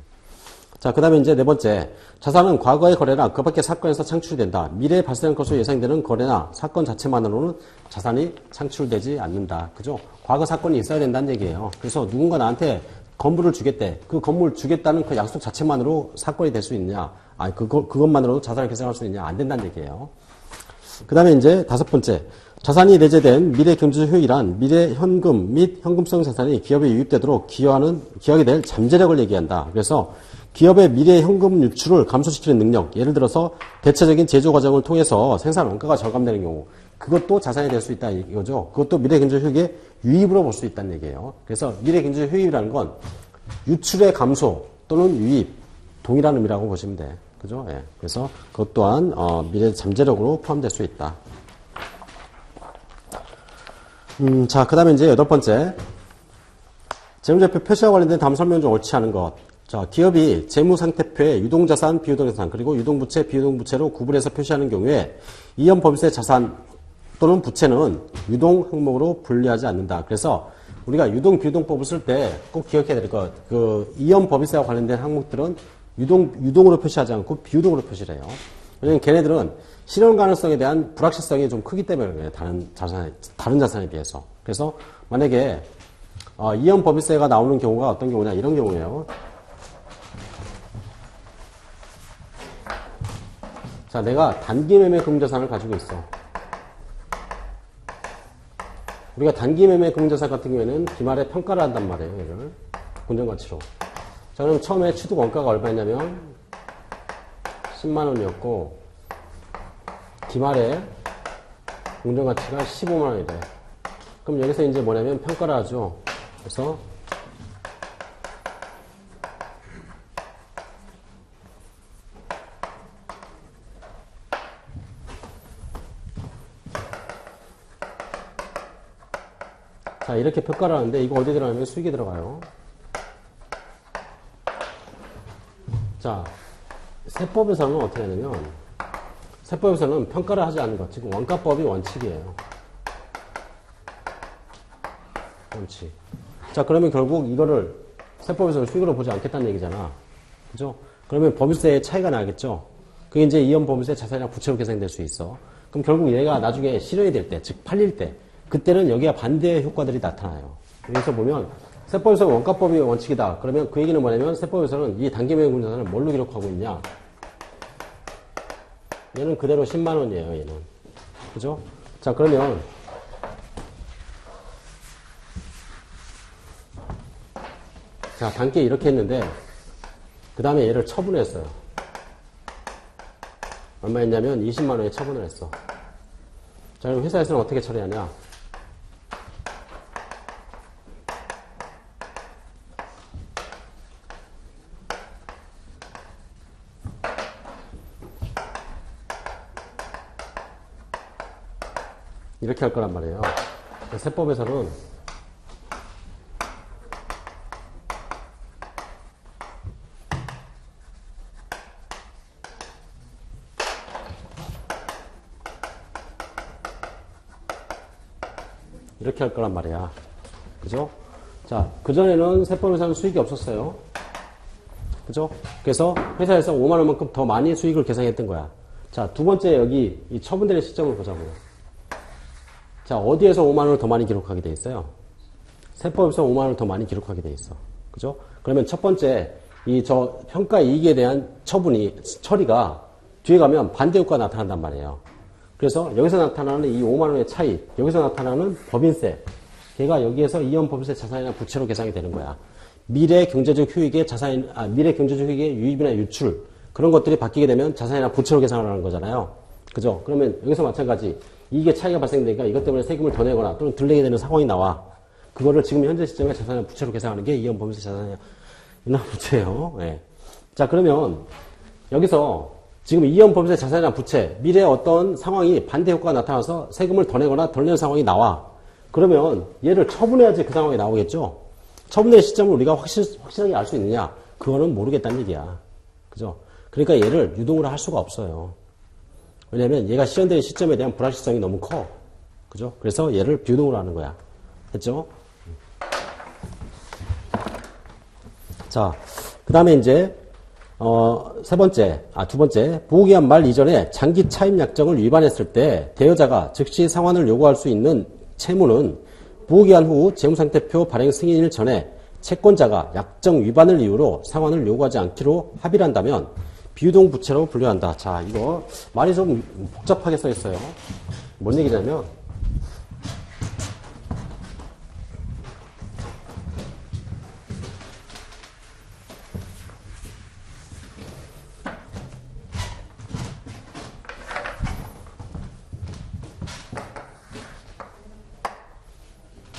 자, 그 다음에 이제 네 번째. 자산은 과거의 거래나 그 밖의 사건에서 창출된다. 미래에 발생할 것으로 예상되는 거래나 사건 자체만으로는 자산이 창출되지 않는다. 그죠? 과거 사건이 있어야 된다는 얘기예요. 그래서 누군가 나한테 건물을 주겠대. 그 건물 주겠다는 그 약속 자체만으로 사건이 될 수 있느냐? 아니, 그것만으로도 자산을 계산할 수 있느냐? 안 된다는 얘기예요. 그 다음에 이제 다섯 번째. 자산이 내재된 미래 경제적 효익이란 미래 현금 및 현금성 자산이 기업에 유입되도록 기여하게 될 잠재력을 얘기한다. 그래서 기업의 미래 현금 유출을 감소시키는 능력, 예를 들어서 대체적인 제조 과정을 통해서 생산 원가가 절감되는 경우, 그것도 자산이 될 수 있다 이거죠. 그것도 미래 경제적 효익의 유입으로 볼 수 있다는 얘기예요. 그래서 미래 경제적 효익이라는 건 유출의 감소 또는 유입, 동일한 의미라고 보시면 돼. 그죠? 예. 그래서 그것 또한 미래 잠재력으로 포함될 수 있다. 자, 그 다음에 이제 여덟 번째. 재무제표 표시와 관련된 다음 설명 중 옳지 않은 것. 자, 기업이 재무상태표에 유동자산, 비유동자산, 그리고 유동부채, 비유동부채로 구분해서 표시하는 경우에 이연법인세 자산 또는 부채는 유동 항목으로 분류하지 않는다. 그래서 우리가 유동, 비유동법을 쓸 때 꼭 기억해야 될 것, 이연법인세와 관련된 항목들은 유동으로 표시하지 않고 비유동으로 표시를 해요. 왜냐면 걔네들은 실현 가능성에 대한 불확실성이 좀 크기 때문에 그래요. 다른 자산에 비해서. 그래서 만약에 이연법인세가 나오는 경우가 어떤 경우냐, 이런 경우예요. 자, 내가 단기 매매 금융자산을 가지고 있어. 우리가 단기 매매 금융자산 같은 경우에는 기말에 평가를 한단 말이에요. 얘를 공정가치로. 자, 그럼 처음에 취득 원가가 얼마였냐면 10만 원이었고 기말에 공정가치가 15만 원이 돼. 그럼 여기서 이제 뭐냐면 평가를 하죠. 그래서 자, 이렇게 평가를 하는데 이거 어디 들어가냐면 수익에 들어가요. 자, 세법에서는 어떻게 하냐면 세법에서는 평가를 하지 않는 것, 즉 원가법이 원칙이에요. 원칙. 자, 그러면 결국 이거를 세법에서는 수익으로 보지 않겠다는 얘기잖아. 그죠? 그러면 법인세의 차이가 나겠죠? 그게 이제 이연법인세 자산이랑 부채로 계산될 수 있어. 그럼 결국 얘가 나중에 실현이 될 때, 즉 팔릴 때, 그때는 여기가 반대의 효과들이 나타나요. 여기서 보면 세법에서 원가법이 원칙이다. 그러면 그 얘기는 뭐냐면 세법에서는 이 단기매매 금융자산을 뭘로 기록하고 있냐? 얘는 그대로 10만 원이에요. 얘는. 그죠? 자, 그러면 자, 단계 이렇게 했는데 그 다음에 얘를 처분했어요. 얼마였냐면 20만 원에 처분을 했어. 자, 그럼 회사에서는 어떻게 처리하냐? 이렇게 할 거란 말이에요. 세법에서는 이렇게 할 거란 말이야. 그죠? 자, 그전에는 세법에서는 수익이 없었어요. 그죠? 그래서 회사에서 5만 원만큼 더 많이 수익을 계산했던 거야. 자, 두 번째 여기 이 처분되는 시점을 보자고요. 자, 어디에서 5만 원을 더 많이 기록하게 돼 있어요? 세법에서 5만 원을 더 많이 기록하게 돼 있어. 그죠? 그러면 첫 번째, 평가 이익에 대한 처리가 뒤에 가면 반대 효과가 나타난단 말이에요. 그래서 여기서 나타나는 이 5만 원의 차이, 여기서 나타나는 법인세, 걔가 여기에서 이연법인세 자산이나 부채로 계산이 되는 거야. 미래 경제적 효익의 유입이나 유출, 그런 것들이 바뀌게 되면 자산이나 부채로 계산을 하는 거잖아요. 그죠? 그러면 여기서 마찬가지. 이게 차이가 발생되니까 이것 때문에 세금을 더 내거나 또는 덜 내게 되는 상황이 나와. 그거를 지금 현재 시점에 자산이나 부채로 계산하는 게 이연법인세 자산이나 부채예요. 네. 자, 그러면 여기서 지금 이연법인세 자산이나 부채, 미래의 어떤 상황이 반대 효과가 나타나서 세금을 더 내거나 덜 내는 상황이 나와. 그러면 얘를 처분해야지 그 상황이 나오겠죠? 처분의 시점을 우리가 확실하게 알 수 있느냐? 그거는 모르겠다는 얘기야. 그죠? 그러니까 얘를 유동으로 할 수가 없어요. 왜냐면 얘가 실현되는 시점에 대한 불확실성이 너무 커. 그죠? 그래서 얘를 비유동으로 하는 거야. 됐죠? 자, 그 다음에 이제, 두 번째. 보호기한 말 이전에 장기 차입 약정을 위반했을 때 대여자가 즉시 상환을 요구할 수 있는 채무는 보호기한 후 재무상태표 발행 승인일 전에 채권자가 약정 위반을 이유로 상환을 요구하지 않기로 합의를 한다면 비유동 부채로 분류한다. 자, 이거 말이 좀 복잡하게 써 있어요. 뭔 얘기냐면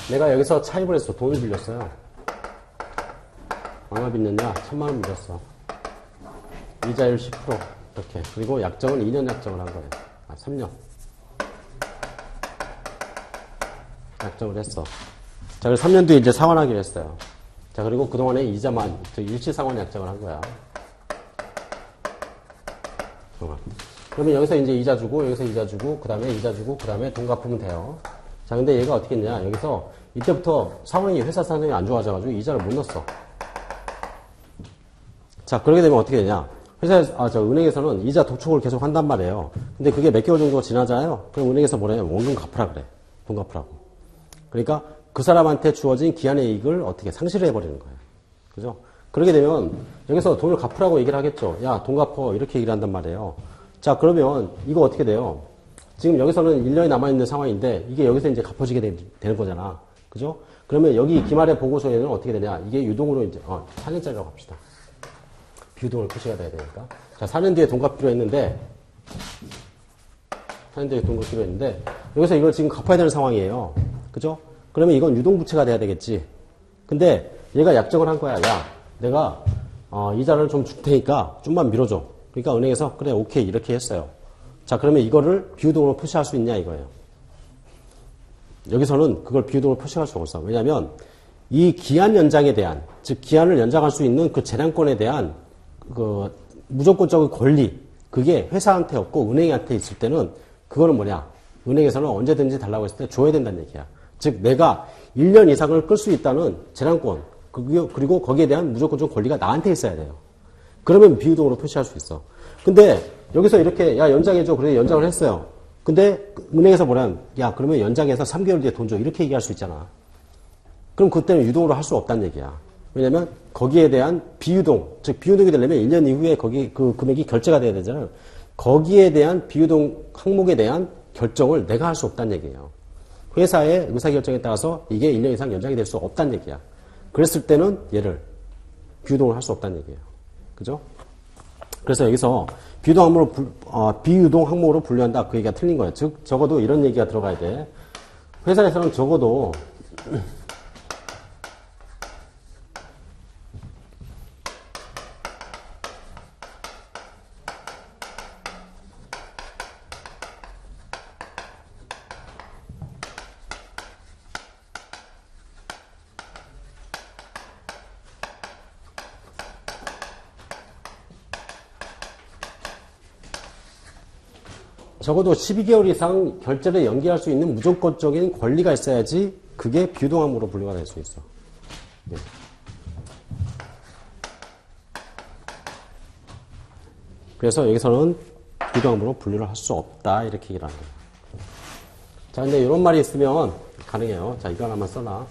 내가 여기서 차입을 했어. 돈을 빌렸어요. 얼마 빌렸냐? 1000만 원 빌렸어. 이자율 10% 이렇게. 그리고 약정은 2년 약정을 한 거예요. 3년. 약정을 했어. 자, 그래서 3년 뒤에 이제 상환하기로 했어요. 자, 그리고 그동안에 이자만, 일시상환 약정을 한 거야. 그러면 여기서 이제 이자 주고, 여기서 이자 주고, 그 다음에 이자 주고, 그 다음에 돈 갚으면 돼요. 자, 근데 얘가 어떻게 했냐. 여기서 이때부터 상황이, 회사 상황이 안 좋아져가지고 이자를 못 넣었어. 자, 그렇게 되면 어떻게 되냐. 은행에서는 이자 도축을 계속 한단 말이에요. 근데 그게 몇 개월 정도 지나잖아요. 그럼 은행에서 뭐래? 원금 갚으라 그래. 돈 갚으라고. 그러니까 그 사람한테 주어진 기한의 이익을 어떻게 상실을 해버리는 거예요. 그죠? 그렇게 되면 여기서 돈을 갚으라고 얘기를 하겠죠. 야, 돈 갚어. 이렇게 얘기를 한단 말이에요. 자, 그러면 이거 어떻게 돼요? 지금 여기서는 1년이 남아있는 상황인데 이게 여기서 이제 갚아지게 되는 거잖아. 그죠? 그러면 여기 기말의 보고서에는 어떻게 되냐? 이게 유동으로 이제, 4년짜리라고 합시다. 비유동을 표시가 돼야 되니까. 자, 4년 뒤에 돈 갚기로 했는데, 4년 뒤에 돈 갚기로 했는데, 여기서 이걸 지금 갚아야 되는 상황이에요. 그죠? 그러면 이건 유동부채가 돼야 되겠지. 근데 얘가 약정을 한 거야. 야, 내가, 이자를 좀 줄 테니까 좀만 밀어줘. 그러니까 은행에서, 그래, 오케이. 이렇게 했어요. 자, 그러면 이거를 비유동으로 표시할 수 있냐, 이거예요. 여기서는 그걸 비유동으로 표시할 수가 없어. 왜냐면, 이 기한 연장에 대한, 즉, 기한을 연장할 수 있는 그 재량권에 대한 그 무조건적인 권리, 그게 회사한테 없고 은행한테 있을 때는 그거는 뭐냐? 은행에서는 언제든지 달라고 했을 때 줘야 된다는 얘기야. 즉 내가 1년 이상을 끌 수 있다는 재량권, 그리고 거기에 대한 무조건적 권리가 나한테 있어야 돼요. 그러면 비유동으로 표시할 수 있어. 근데 여기서 이렇게 야 연장해줘. 그래 연장을 했어요. 근데 은행에서 뭐냐면 야 그러면 연장해서 3개월 뒤에 돈 줘. 이렇게 얘기할 수 있잖아. 그럼 그때는 유동으로 할 수 없다는 얘기야. 왜냐면 거기에 대한 비유동, 즉 비유동이 되려면 1년 이후에 거기 그 금액이 결제가 돼야 되잖아요. 거기에 대한 비유동 항목에 대한 결정을 내가 할 수 없다는 얘기예요. 회사의 의사결정에 따라서 이게 1년 이상 연장이 될 수 없다는 얘기야. 그랬을 때는 얘를 비유동을 할 수 없다는 얘기예요. 그죠? 그래서 여기서 비유동 항목으로 분류한다. 그 얘기가 틀린 거예요. 즉 적어도 이런 얘기가 들어가야 돼. 회사에서는 적어도 적어도 12개월 이상 결제를 연기할 수 있는 무조건적인 권리가 있어야지 그게 비유동항목으로 분류가 될 수 있어. 네. 그래서 여기서는 비유동항목으로 분류를 할 수 없다 이렇게 얘기를 하는 거예요. 자, 근데 이런 말이 있으면 가능해요. 자, 이거 하나만 써놔.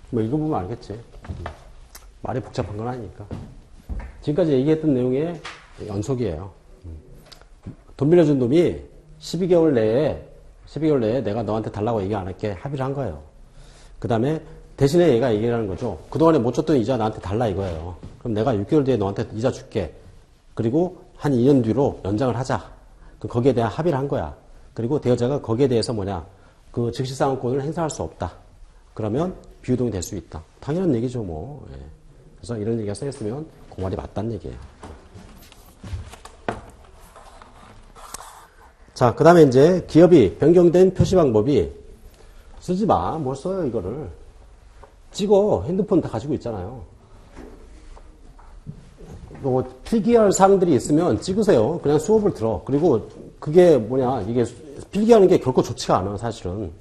뭐 읽어보면 알겠지. 말이 복잡한 건 아니니까. 지금까지 얘기했던 내용의 연속이에요. 돈 빌려준 놈이 12개월 내에 내가 너한테 달라고 얘기 안 할게 합의를 한 거예요. 그 다음에 대신에 얘가 얘기를 하는 거죠. 그동안에 못 줬던 이자 나한테 달라 이거예요. 그럼 내가 6개월 뒤에 너한테 이자 줄게. 그리고 한 2년 뒤로 연장을 하자. 거기에 대한 합의를 한 거야. 그리고 대여자가 거기에 대해서 그 즉시상환권을 행사할 수 없다. 그러면 비유동이 될 수 있다. 당연한 얘기죠, 뭐. 예. 그래서 이런 얘기가 써있으면 그 말이 맞다는 얘기예요. 자, 그 다음에 이제 기업이 변경된 표시 방법이 쓰지 마. 뭘 써요, 이거를. 찍어. 핸드폰 다 가지고 있잖아요. 뭐 필기할 사항들이 있으면 찍으세요. 그냥 수업을 들어. 그리고 그게 이게 필기하는 게 결코 좋지가 않아, 사실은.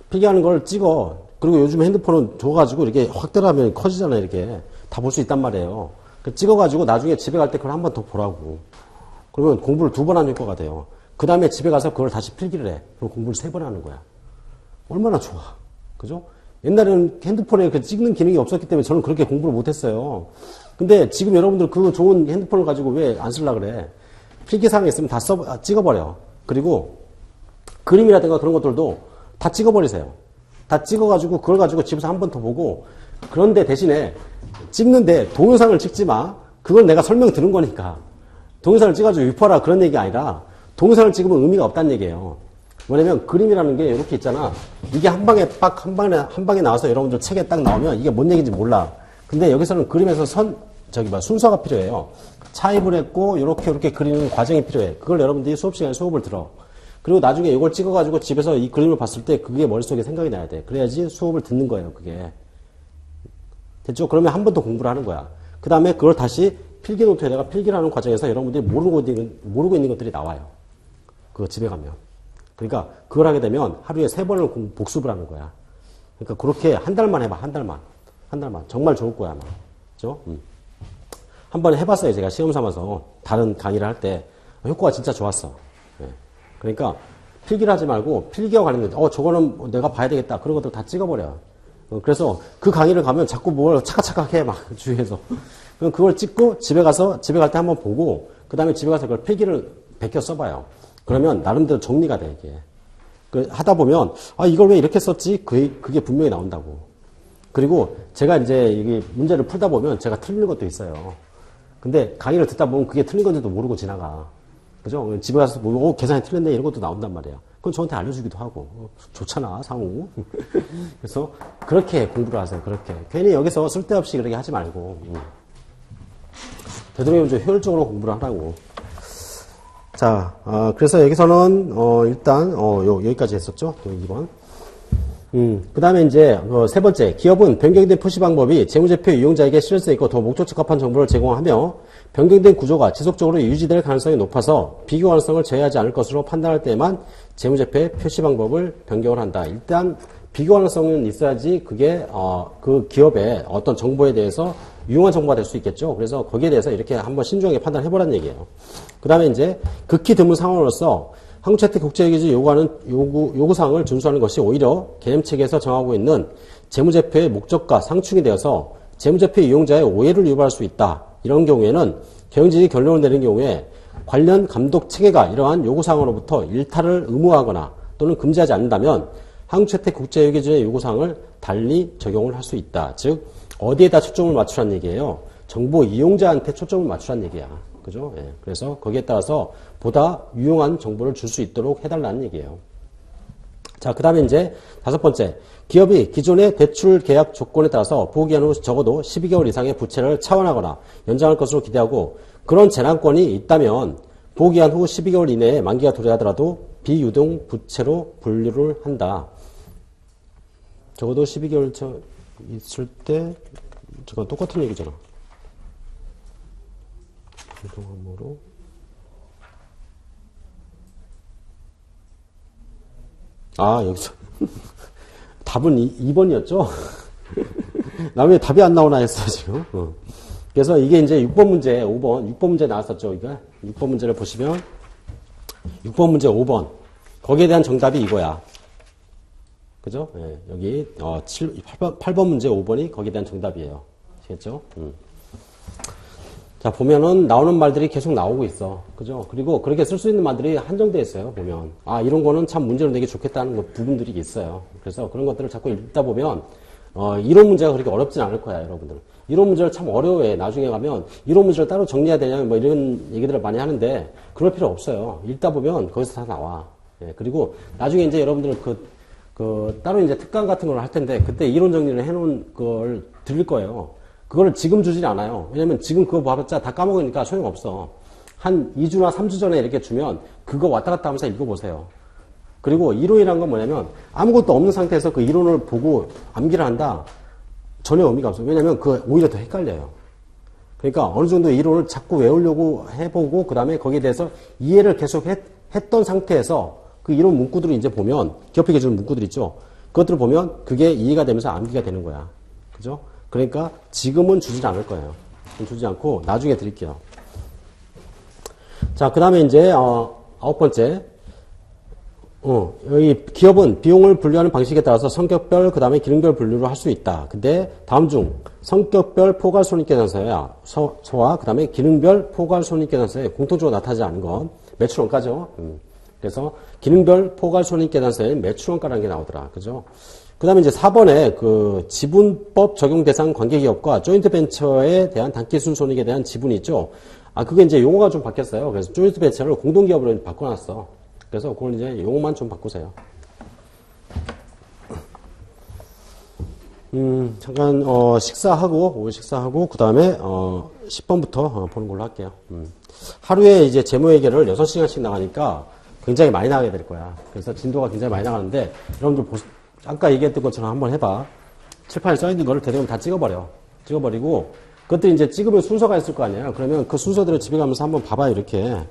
필기하는 걸 찍어. 그리고 요즘 핸드폰은 줘가지고 이렇게 확대하면 커지잖아요, 이렇게. 다 볼 수 있단 말이에요. 찍어가지고 나중에 집에 갈 때 그걸 한 번 더 보라고. 그러면 공부를 2번 하는 효과가 돼요. 그 다음에 집에 가서 그걸 다시 필기를 해. 그럼 공부를 3번 하는 거야. 얼마나 좋아. 그죠? 옛날에는 핸드폰에 그 찍는 기능이 없었기 때문에 저는 그렇게 공부를 못했어요. 근데 지금 여러분들 그 좋은 핸드폰을 가지고 왜 안 쓰려고 그래? 필기사항이 있으면 다 찍어버려. 그리고 그림이라든가 그런 것들도 다 찍어버리세요. 다 찍어가지고 그걸 가지고 집에서 한 번 더 보고, 그런데 대신에 찍는데 동영상을 찍지 마. 그걸 내가 설명 들은 거니까. 동영상을 찍어가지고 유포하라 그런 얘기가 아니라 동영상을 찍으면 의미가 없다는 얘기예요. 뭐냐면 그림이라는 게 이렇게 있잖아. 이게 한 방에 나와서 여러분들 책에 딱 나오면 이게 뭔 얘기인지 몰라. 근데 여기서는 그림에서 순서가 필요해요. 차입을 했고 이렇게 그리는 과정이 필요해. 그걸 여러분들이 수업 시간에 수업을 들어. 그리고 나중에 이걸 찍어가지고 집에서 이 그림을 봤을 때 그게 머릿속에 생각이 나야 돼. 그래야지 수업을 듣는 거예요, 그게. 됐죠? 그러면 한 번 더 공부를 하는 거야. 그 다음에 그걸 다시 필기 노트에다가 필기를 하는 과정에서 여러분들이 모르고 있는 것들이 나와요. 그거 집에 가면. 그러니까 그걸 하게 되면 하루에 3번을 복습을 하는 거야. 그러니까 그렇게 한 달만 해봐, 한 달만. 정말 좋을 거야, 아마. 그죠? 한번 해봤어요, 제가 시험 삼아서. 다른 강의를 할 때. 효과가 진짜 좋았어. 예. 그러니까 필기를 하지 말고 필기와 관련된, 저거는 내가 봐야 되겠다. 그런 것들 다 찍어버려. 그래서 그 강의를 가면 자꾸 뭘 차카차카 해, 막, 주위에서. 그럼 그걸 찍고 집에 갈 때 한번 보고, 그 다음에 집에 가서 그걸 필기를 베껴 써봐요. 그러면 나름대로 정리가 돼, 이게. 하다 보면, 이걸 왜 이렇게 썼지? 그게 분명히 나온다고. 그리고 제가 이제 이게 문제를 풀다 보면 제가 틀리는 것도 있어요. 근데 강의를 듣다 보면 그게 틀린 건지도 모르고 지나가. 그죠? 집에 가서 계산이 틀렸네 이런 것도 나온단 말이야. 그건 저한테 알려주기도 하고. 좋잖아, 상호. 그래서 그렇게 공부를 하세요, 그렇게. 괜히 여기서 쓸데없이 그렇게 하지 말고. 되도록이면 좀 효율적으로 공부를 하라고. 자, 그래서 여기서는, 일단, 여기까지 했었죠? 또 2번. 그 다음에 이제, 3번째. 기업은 변경된 표시 방법이 재무제표 이용자에게 실을 수 있고 더 목적 적합한 정보를 제공하며 변경된 구조가 지속적으로 유지될 가능성이 높아서 비교 가능성을 제외하지 않을 것으로 판단할 때만 재무제표의 표시 방법을 변경을 한다. 일단, 비교 가능성은 있어야지 그게, 그 기업의 어떤 정보에 대해서 유용한 정보가 될 수 있겠죠. 그래서 거기에 대해서 이렇게 한번 신중하게 판단해보라는 얘기예요. 그 다음에 이제 극히 드문 상황으로서 한국채택 국제기준 요구하는 요구사항을 준수하는 것이 오히려 개념체계에서 정하고 있는 재무제표의 목적과 상충이 되어서 재무제표 이용자의 오해를 유발할 수 있다. 이런 경우에는 경영진이 결론을 내린 경우에 관련 감독 체계가 이러한 요구사항으로부터 일탈을 의무화하거나 또는 금지하지 않는다면 한국채택 국제기준의 요구사항을 달리 적용을 할 수 있다. 즉 어디에다 초점을 맞추라는 얘기예요. 정보 이용자한테 초점을 맞추라는 얘기야. 그죠? 예. 그래서 거기에 따라서 보다 유용한 정보를 줄 수 있도록 해달라는 얘기예요. 자, 그 다음에 이제 5번째. 기업이 기존의 대출 계약 조건에 따라서 보호기한 후 적어도 12개월 이상의 부채를 차환하거나 연장할 것으로 기대하고 그런 재량권이 있다면 보호기한 후 12개월 이내에 만기가 도래하더라도 비유동 부채로 분류를 한다. 적어도 12개월 있을 때 잠깐 똑같은 얘기잖아. 유동함으로 여기서 답은 2번이었죠? 나 왜 답이 안 나오나 했어 지금. 그래서 이게 이제 6번 문제 6번 문제 나왔었죠. 이거 6번 문제를 보시면 6번 문제 5번 거기에 대한 정답이 이거야. 그죠? 예, 여기 8번 문제 5번이 거기에 대한 정답이에요. 아시겠죠? 자, 보면은 나오는 말들이 계속 나오고 있어. 그죠? 그리고 그렇게 쓸 수 있는 말들이 한정되어 있어요. 보면. 아, 이런 거는 참 문제로 내기 좋겠다는 부분들이 있어요. 그래서 그런 것들을 자꾸 읽다 보면 이론 문제가 그렇게 어렵진 않을 거야, 여러분들. 이론 문제를 참 어려워해. 나중에 가면 이론 문제를 따로 정리해야 되냐 뭐 이런 얘기들을 많이 하는데 그럴 필요 없어요. 읽다 보면 거기서 다 나와. 예, 그리고 나중에 이제 여러분들은 따로 이제 특강 같은 걸 할 텐데 그때 이론 정리를 해놓은 걸 드릴 거예요. 그거를 지금 주질 않아요. 왜냐면 지금 그거 봐봤자 다 까먹으니까 소용없어. 한 2주나 3주 전에 이렇게 주면 그거 왔다 갔다 하면서 읽어보세요. 그리고 이론이란 건 뭐냐면 아무것도 없는 상태에서 그 이론을 보고 암기를 한다. 전혀 의미가 없어요. 왜냐면 오히려 더 헷갈려요. 그러니까 어느 정도 이론을 자꾸 외우려고 해보고 그 다음에 거기에 대해서 이해를 계속 했던 상태에서 그 이론 문구들을 이제 보면 기업회계 주는 문구들 있죠. 그것들을 보면 그게 이해가 되면서 암기가 되는 거야. 그죠? 그러니까 지금은 주질 않을 거예요. 주지 않고 나중에 드릴게요. 자, 그 다음에 이제 9번째. 여기 기업은 비용을 분류하는 방식에 따라서 성격별, 그 다음에 기능별 분류를 할 수 있다. 근데 다음 중 성격별 포괄손익계산서와 그 다음에 기능별 포괄손익계산서에 공통적으로 나타나지 않은 건 매출원가죠. 그래서 기능별 포괄손익계산서에 매출원가라는 게 나오더라. 그죠? 그 다음에 이제 4번에 그 지분법 적용 대상 관계기업과 조인트 벤처에 대한 단기순손익에 대한 지분이 있죠. 아, 그게 이제 용어가 좀 바뀌었어요. 그래서 조인트 벤처를 공동기업으로 바꿔놨어. 그래서 그걸 이제 용어만 좀 바꾸세요. 잠깐, 오후 식사하고, 그 다음에, 10번부터 보는 걸로 할게요. 하루에 이제 재무회계를 6시간씩 나가니까 굉장히 많이 나가게 될 거야. 그래서 진도가 굉장히 많이 나가는데, 여러분들 아까 얘기했던 것처럼 한번 해봐. 칠판에 써있는 거를 대부분 다 찍어버려. 찍어버리고, 그것들이 이제 찍으면 순서가 있을 거 아니에요. 그러면 그 순서대로 집에 가면서 한번 봐봐요, 이렇게. 예.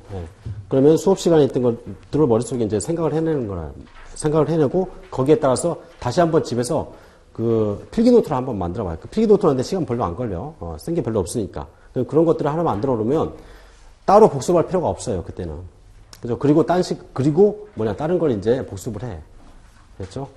그러면 수업 시간에 있던 것들을 머릿속에 이제 생각을 해내는 거라. 생각을 해내고, 거기에 따라서 다시 한번 집에서 그 필기노트를 한번 만들어 봐요. 그 필기노트 하는데 시간 별로 안 걸려. 쓴 게 별로 없으니까. 그런 것들을 하나 만들어 놓으면 따로 복습할 필요가 없어요, 그때는. 그죠? 그리고 다른 걸 이제 복습을 해. 됐죠?